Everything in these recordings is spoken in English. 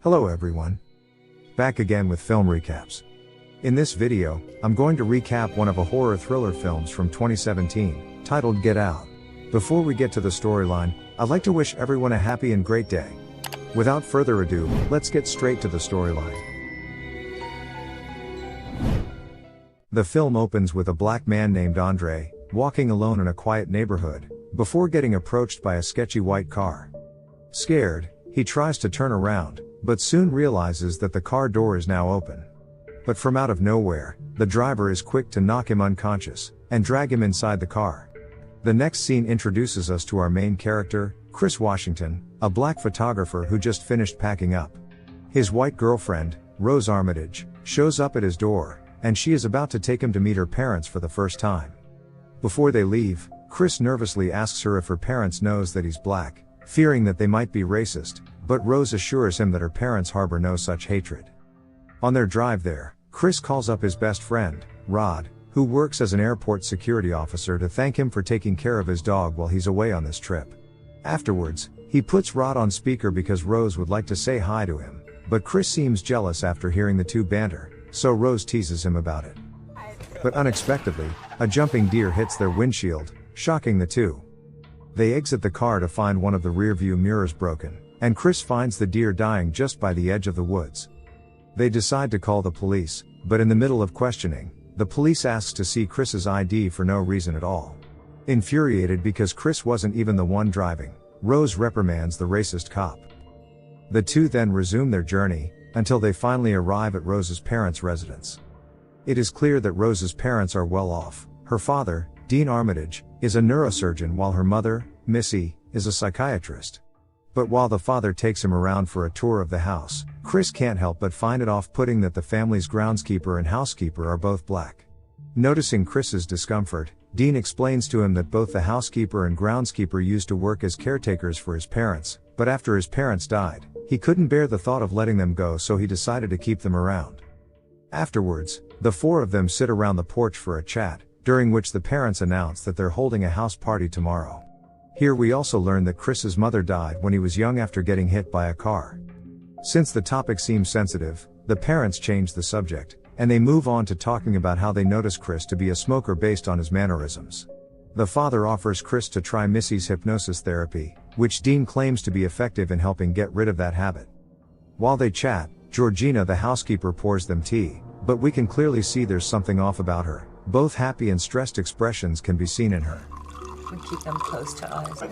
Hello everyone. Back again with film recaps. In this video, I'm going to recap one of a horror thriller films from 2017, titled Get Out. Before we get to the storyline, I'd like to wish everyone a happy and great day. Without further ado, let's get straight to the storyline. The film opens with a black man named Andre, walking alone in a quiet neighborhood, before getting approached by a sketchy white car. Scared, he tries to turn around, but soon realizes that the car door is now open. But from out of nowhere, the driver is quick to knock him unconscious, and drag him inside the car. The next scene introduces us to our main character, Chris Washington, a black photographer who just finished packing up. His white girlfriend, Rose Armitage, shows up at his door, and she is about to take him to meet her parents for the first time. Before they leave, Chris nervously asks her if her parents knows that he's black, fearing that they might be racist, but Rose assures him that her parents harbor no such hatred. On their drive there, Chris calls up his best friend, Rod, who works as an airport security officer, to thank him for taking care of his dog while he's away on this trip. Afterwards, he puts Rod on speaker because Rose would like to say hi to him, but Chris seems jealous after hearing the two banter, so Rose teases him about it. But unexpectedly, a jumping deer hits their windshield, shocking the two. They exit the car to find one of the rearview mirrors broken, and Chris finds the deer dying just by the edge of the woods. They decide to call the police, but in the middle of questioning, the police asks to see Chris's ID for no reason at all. Infuriated because Chris wasn't even the one driving, Rose reprimands the racist cop. The two then resume their journey, until they finally arrive at Rose's parents' residence. It is clear that Rose's parents are well off. Her father, Dean Armitage, is a neurosurgeon while her mother, Missy, is a psychiatrist. But while the father takes him around for a tour of the house, Chris can't help but find it off-putting that the family's groundskeeper and housekeeper are both black. Noticing Chris's discomfort, Dean explains to him that both the housekeeper and groundskeeper used to work as caretakers for his parents, but after his parents died, he couldn't bear the thought of letting them go, so he decided to keep them around. Afterwards, the four of them sit around the porch for a chat, during which the parents announce that they're holding a house party tomorrow. Here we also learn that Chris's mother died when he was young after getting hit by a car. Since the topic seems sensitive, the parents change the subject, and they move on to talking about how they notice Chris to be a smoker based on his mannerisms. The father offers Chris to try Missy's hypnosis therapy, which Dean claims to be effective in helping get rid of that habit. While they chat, Georgina the housekeeper pours them tea, but we can clearly see there's something off about her. Both happy and stressed expressions can be seen in her. We keep them close to us.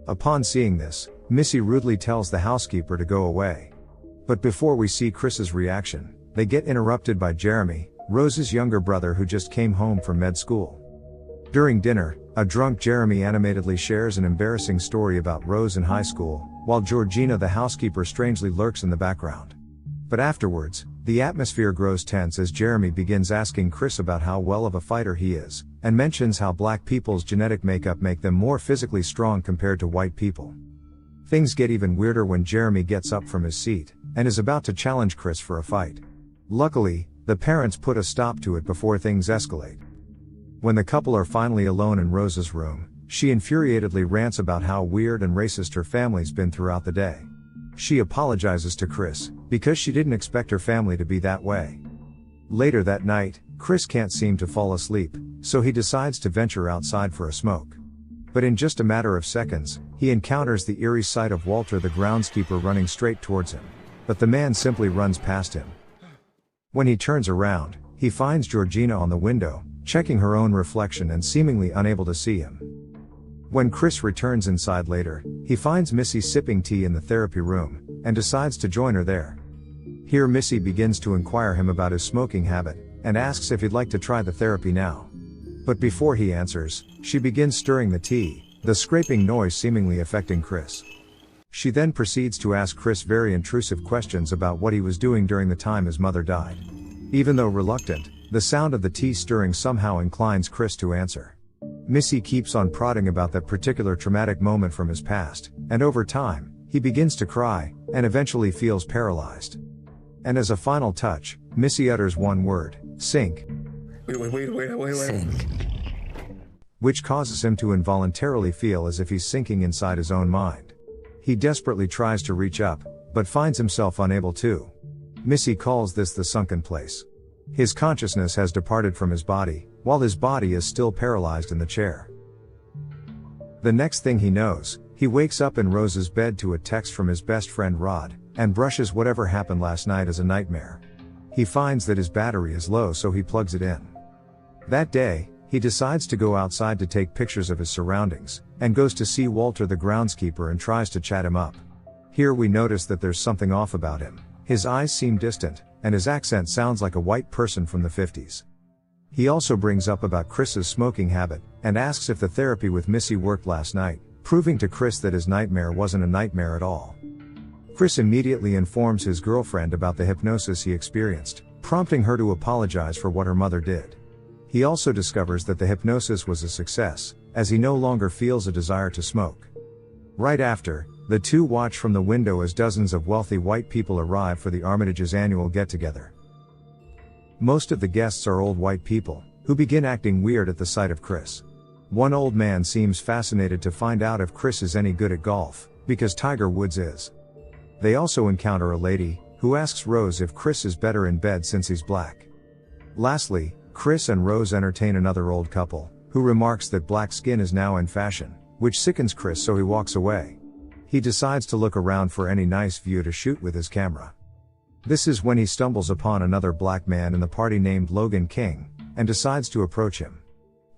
Upon seeing this, Missy rudely tells the housekeeper to go away. But before we see Chris's reaction, they get interrupted by Jeremy, Rose's younger brother who just came home from med school. During dinner, a drunk Jeremy animatedly shares an embarrassing story about Rose in high school, while Georgina the housekeeper strangely lurks in the background. But afterwards, the atmosphere grows tense as Jeremy begins asking Chris about how well of a fighter he is, and mentions how black people's genetic makeup make them more physically strong compared to white people. Things get even weirder when Jeremy gets up from his seat, and is about to challenge Chris for a fight. Luckily, the parents put a stop to it before things escalate. When the couple are finally alone in Rose's room, she infuriatedly rants about how weird and racist her family's been throughout the day. She apologizes to Chris, because she didn't expect her family to be that way. Later that night, Chris can't seem to fall asleep, so he decides to venture outside for a smoke. But in just a matter of seconds, he encounters the eerie sight of Walter the groundskeeper running straight towards him. But the man simply runs past him. When he turns around, he finds Georgina on the window, checking her own reflection and seemingly unable to see him. When Chris returns inside later, he finds Missy sipping tea in the therapy room, and decides to join her there. Here Missy begins to inquire him about his smoking habit, and asks if he'd like to try the therapy now. But before he answers, she begins stirring the tea, the scraping noise seemingly affecting Chris. She then proceeds to ask Chris very intrusive questions about what he was doing during the time his mother died. Even though reluctant, the sound of the tea stirring somehow inclines Chris to answer. Missy keeps on prodding about that particular traumatic moment from his past, and over time, he begins to cry, and eventually feels paralyzed. And as a final touch, Missy utters one word, sink. Wait. Sink. Which causes him to involuntarily feel as if he's sinking inside his own mind. He desperately tries to reach up, but finds himself unable to. Missy calls this the sunken place. His consciousness has departed from his body, while his body is still paralyzed in the chair. The next thing he knows, he wakes up in Rose's bed to a text from his best friend Rod, and brushes whatever happened last night as a nightmare. He finds that his battery is low, so he plugs it in. That day, he decides to go outside to take pictures of his surroundings, and goes to see Walter the groundskeeper and tries to chat him up. Here we notice that there's something off about him. His eyes seem distant, and his accent sounds like a white person from the 50s. He also brings up about Chris's smoking habit, and asks if the therapy with Missy worked last night, proving to Chris that his nightmare wasn't a nightmare at all. Chris immediately informs his girlfriend about the hypnosis he experienced, prompting her to apologize for what her mother did. He also discovers that the hypnosis was a success, as he no longer feels a desire to smoke. Right after, the two watch from the window as dozens of wealthy white people arrive for the Armitage's annual get-together. Most of the guests are old white people, who begin acting weird at the sight of Chris. One old man seems fascinated to find out if Chris is any good at golf, because Tiger Woods is. They also encounter a lady, who asks Rose if Chris is better in bed since he's black. Lastly, Chris and Rose entertain another old couple, who remarks that black skin is now in fashion, which sickens Chris, so he walks away. He decides to look around for any nice view to shoot with his camera. This is when he stumbles upon another black man in the party named Logan King, and decides to approach him.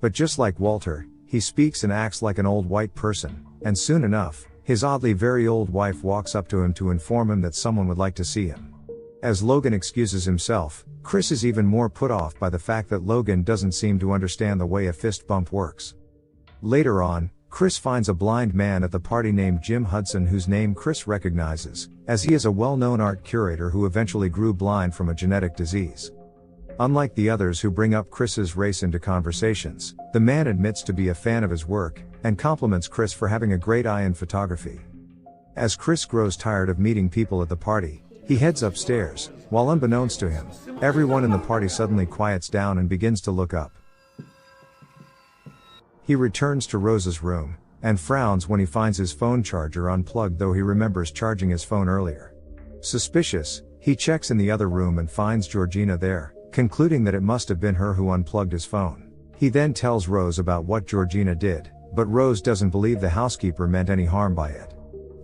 But just like Walter, he speaks and acts like an old white person, and soon enough, his oddly very old wife walks up to him to inform him that someone would like to see him. As Logan excuses himself, Chris is even more put off by the fact that Logan doesn't seem to understand the way a fist bump works. Later on, Chris finds a blind man at the party named Jim Hudson, whose name Chris recognizes, as he is a well-known art curator who eventually grew blind from a genetic disease. Unlike the others who bring up Chris's race into conversations, the man admits to be a fan of his work, and compliments Chris for having a great eye in photography. As Chris grows tired of meeting people at the party, he heads upstairs, while unbeknownst to him, everyone in the party suddenly quiets down and begins to look up. He returns to Rose's room, and frowns when he finds his phone charger unplugged, though he remembers charging his phone earlier. Suspicious, he checks in the other room and finds Georgina there, concluding that it must have been her who unplugged his phone. He then tells Rose about what Georgina did, but Rose doesn't believe the housekeeper meant any harm by it.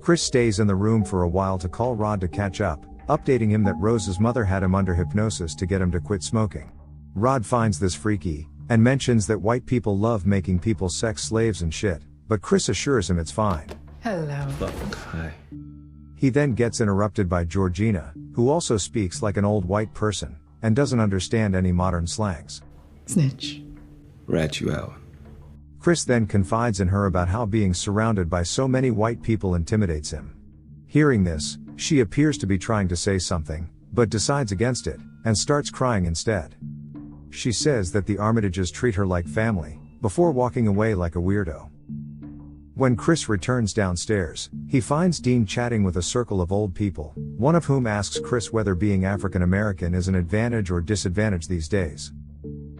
Chris stays in the room for a while to call Rod to catch up, updating him that Rose's mother had him under hypnosis to get him to quit smoking. Rod finds this freaky, and mentions that white people love making people sex slaves and shit, but Chris assures him it's fine. Hello. Fuck, hi. He then gets interrupted by Georgina, who also speaks like an old white person, and doesn't understand any modern slangs. Snitch. Rat you out. Chris then confides in her about how being surrounded by so many white people intimidates him. Hearing this, she appears to be trying to say something, but decides against it, and starts crying instead. She says that the Armitages treat her like family, before walking away like a weirdo. When Chris returns downstairs, he finds Dean chatting with a circle of old people, one of whom asks Chris whether being African American is an advantage or disadvantage these days.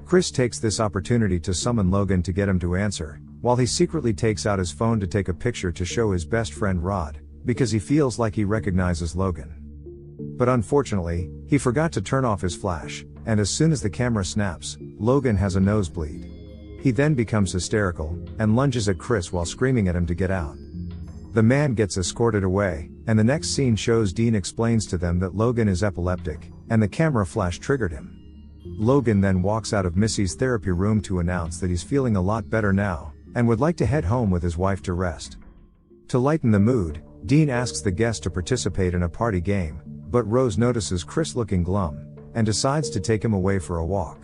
Chris takes this opportunity to summon Logan to get him to answer, while he secretly takes out his phone to take a picture to show his best friend Rod, because he feels like he recognizes Logan. But unfortunately, he forgot to turn off his flash, and as soon as the camera snaps, Logan has a nosebleed. He then becomes hysterical, and lunges at Chris while screaming at him to get out. The man gets escorted away, and the next scene shows Dean explains to them that Logan is epileptic, and the camera flash triggered him. Logan then walks out of Missy's therapy room to announce that he's feeling a lot better now, and would like to head home with his wife to rest. To lighten the mood, Dean asks the guests to participate in a party game, but Rose notices Chris looking glum, and decides to take him away for a walk.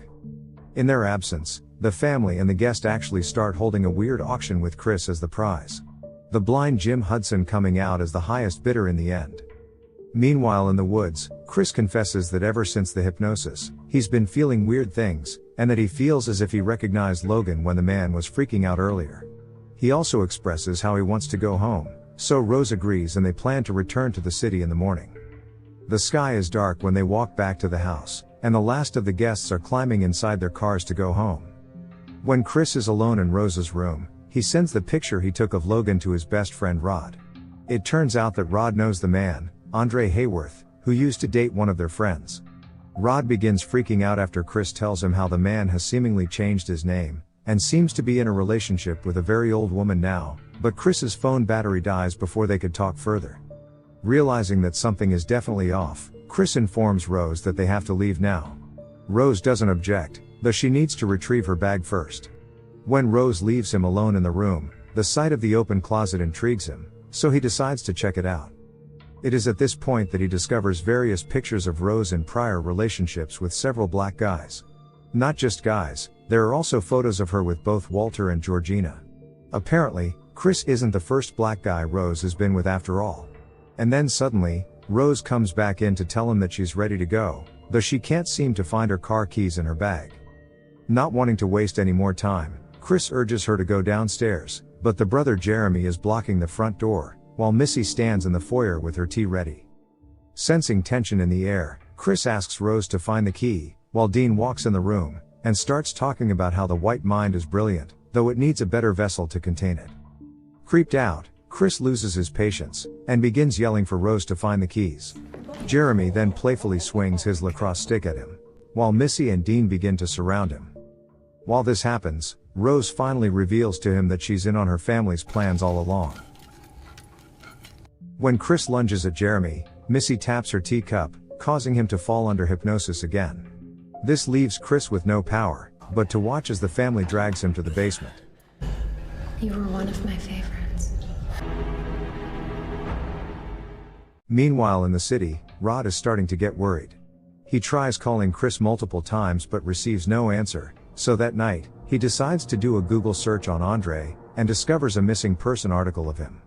In their absence, the family and the guest actually start holding a weird auction with Chris as the prize. The blind Jim Hudson coming out as the highest bidder in the end. Meanwhile in the woods, Chris confesses that ever since the hypnosis, he's been feeling weird things, and that he feels as if he recognized Logan when the man was freaking out earlier. He also expresses how he wants to go home, so Rose agrees and they plan to return to the city in the morning. The sky is dark when they walk back to the house, and the last of the guests are climbing inside their cars to go home. When Chris is alone in Rose's room, he sends the picture he took of Logan to his best friend Rod. It turns out that Rod knows the man, Andre Hayworth, who used to date one of their friends. Rod begins freaking out after Chris tells him how the man has seemingly changed his name, and seems to be in a relationship with a very old woman now, but Chris's phone battery dies before they could talk further. Realizing that something is definitely off, Chris informs Rose that they have to leave now. Rose doesn't object, though she needs to retrieve her bag first. When Rose leaves him alone in the room, the sight of the open closet intrigues him, so he decides to check it out. It is at this point that he discovers various pictures of Rose in prior relationships with several black guys. Not just guys, there are also photos of her with both Walter and Georgina. Apparently, Chris isn't the first black guy Rose has been with after all. And then suddenly, Rose comes back in to tell him that she's ready to go, though she can't seem to find her car keys in her bag. Not wanting to waste any more time, Chris urges her to go downstairs, but the brother Jeremy is blocking the front door, while Missy stands in the foyer with her tea ready. Sensing tension in the air, Chris asks Rose to find the key, while Dean walks in the room, and starts talking about how the white mind is brilliant, though it needs a better vessel to contain it. Creeped out, Chris loses his patience, and begins yelling for Rose to find the keys. Jeremy then playfully swings his lacrosse stick at him, while Missy and Dean begin to surround him. While this happens, Rose finally reveals to him that she's in on her family's plans all along. When Chris lunges at Jeremy, Missy taps her teacup, causing him to fall under hypnosis again. This leaves Chris with no power, but to watch as the family drags him to the basement. You were one of my favorites. Meanwhile in the city, Rod is starting to get worried. He tries calling Chris multiple times but receives no answer, so that night, he decides to do a Google search on Andre, and discovers a missing person article of him.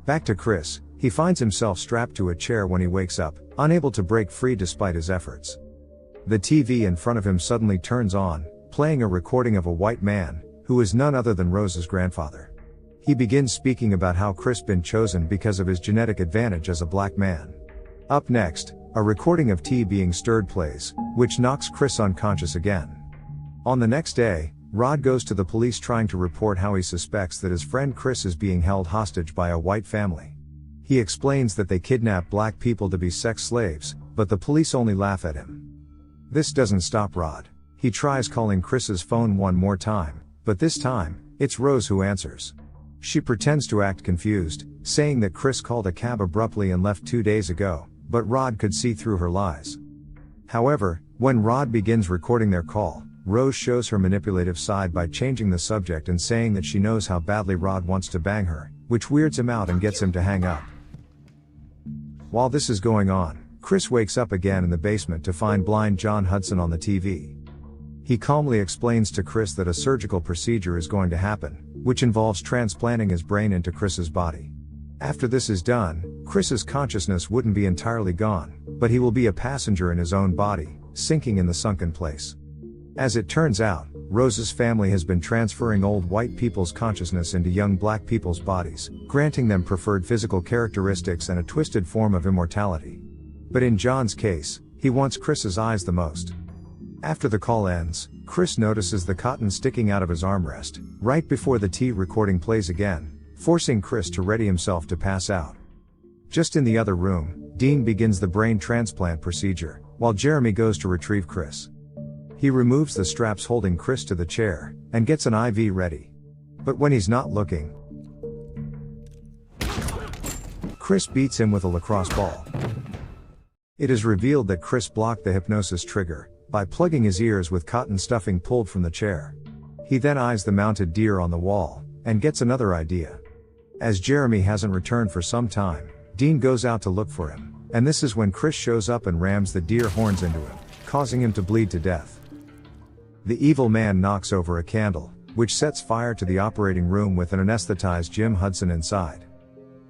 Back to Chris, he finds himself strapped to a chair when he wakes up, unable to break free despite his efforts. The TV in front of him suddenly turns on, playing a recording of a white man, who is none other than Rose's grandfather. He begins speaking about how Chris been chosen because of his genetic advantage as a black man. Up next, a recording of tea being stirred plays, which knocks Chris unconscious again. On the next day, Rod goes to the police trying to report how he suspects that his friend Chris is being held hostage by a white family. He explains that they kidnap black people to be sex slaves, but the police only laugh at him. This doesn't stop Rod. He tries calling Chris's phone one more time, but this time, it's Rose who answers. She pretends to act confused, saying that Chris called a cab abruptly and left 2 days ago, but Rod could see through her lies. However, when Rod begins recording their call, Rose shows her manipulative side by changing the subject and saying that she knows how badly Rod wants to bang her, which weirds him out and gets him to hang up. While this is going on, Chris wakes up again in the basement to find blind John Hudson on the TV. He calmly explains to Chris that a surgical procedure is going to happen, which involves transplanting his brain into Chris's body. After this is done, Chris's consciousness wouldn't be entirely gone, but he will be a passenger in his own body, sinking in the sunken place. As it turns out, Rose's family has been transferring old white people's consciousness into young black people's bodies, granting them preferred physical characteristics and a twisted form of immortality. But in John's case, he wants Chris's eyes the most. After the call ends, Chris notices the cotton sticking out of his armrest, right before the tea recording plays again, forcing Chris to ready himself to pass out. Just in the other room, Dean begins the brain transplant procedure, while Jeremy goes to retrieve Chris. He removes the straps holding Chris to the chair, and gets an IV ready. But when he's not looking, Chris beats him with a lacrosse ball. It is revealed that Chris blocked the hypnosis trigger, by plugging his ears with cotton stuffing pulled from the chair. He then eyes the mounted deer on the wall, and gets another idea. As Jeremy hasn't returned for some time, Dean goes out to look for him, and this is when Chris shows up and rams the deer horns into him, causing him to bleed to death. The evil man knocks over a candle, which sets fire to the operating room with an anesthetized Jim Hudson inside.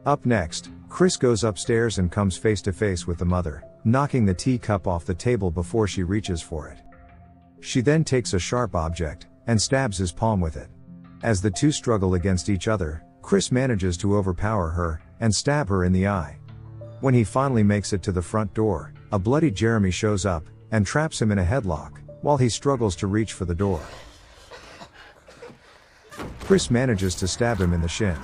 Up next, Chris goes upstairs and comes face to face with the mother, knocking the teacup off the table before she reaches for it. She then takes a sharp object, and stabs his palm with it. As the two struggle against each other, Chris manages to overpower her, and stab her in the eye. When he finally makes it to the front door, a bloody Jeremy shows up, and traps him in a headlock, while he struggles to reach for the door. Chris manages to stab him in the shin.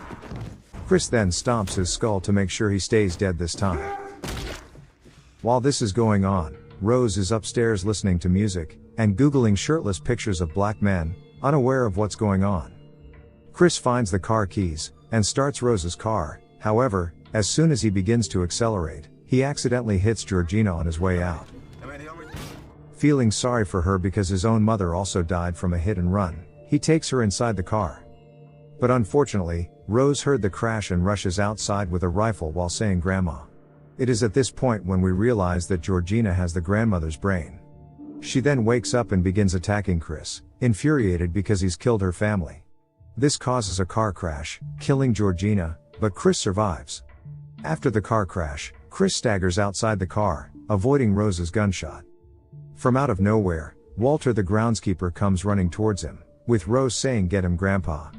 Chris then stomps his skull to make sure he stays dead this time. While this is going on, Rose is upstairs listening to music, and Googling shirtless pictures of black men, unaware of what's going on. Chris finds the car keys, and starts Rose's car. However, as soon as he begins to accelerate, he accidentally hits Georgina on his way out. Feeling sorry for her because his own mother also died from a hit and run, he takes her inside the car. But unfortunately, Rose heard the crash and rushes outside with a rifle while saying "Grandma." It is at this point when we realize that Georgina has the grandmother's brain. She then wakes up and begins attacking Chris, infuriated because he's killed her family. This causes a car crash, killing Georgina, but Chris survives. After the car crash, Chris staggers outside the car, avoiding Rose's gunshot. From out of nowhere, Walter the groundskeeper comes running towards him, with Rose saying "Get him, Grandpa."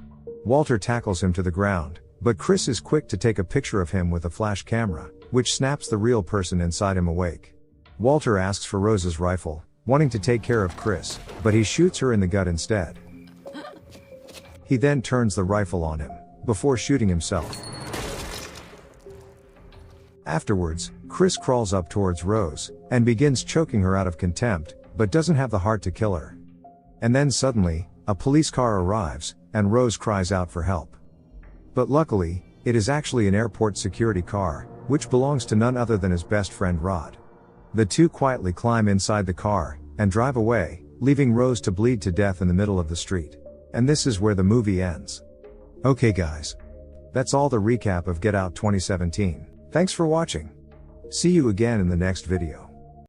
Walter tackles him to the ground, but Chris is quick to take a picture of him with a flash camera, which snaps the real person inside him awake. Walter asks for Rose's rifle, wanting to take care of Chris, but he shoots her in the gut instead. He then turns the rifle on him, before shooting himself. Afterwards, Chris crawls up towards Rose, and begins choking her out of contempt, but doesn't have the heart to kill her. And then suddenly, a police car arrives, and Rose cries out for help. But luckily, it is actually an airport security car, which belongs to none other than his best friend Rod. The two quietly climb inside the car, and drive away, leaving Rose to bleed to death in the middle of the street. And this is where the movie ends. Okay guys. That's all the recap of Get Out 2017. Thanks for watching. See you again in the next video.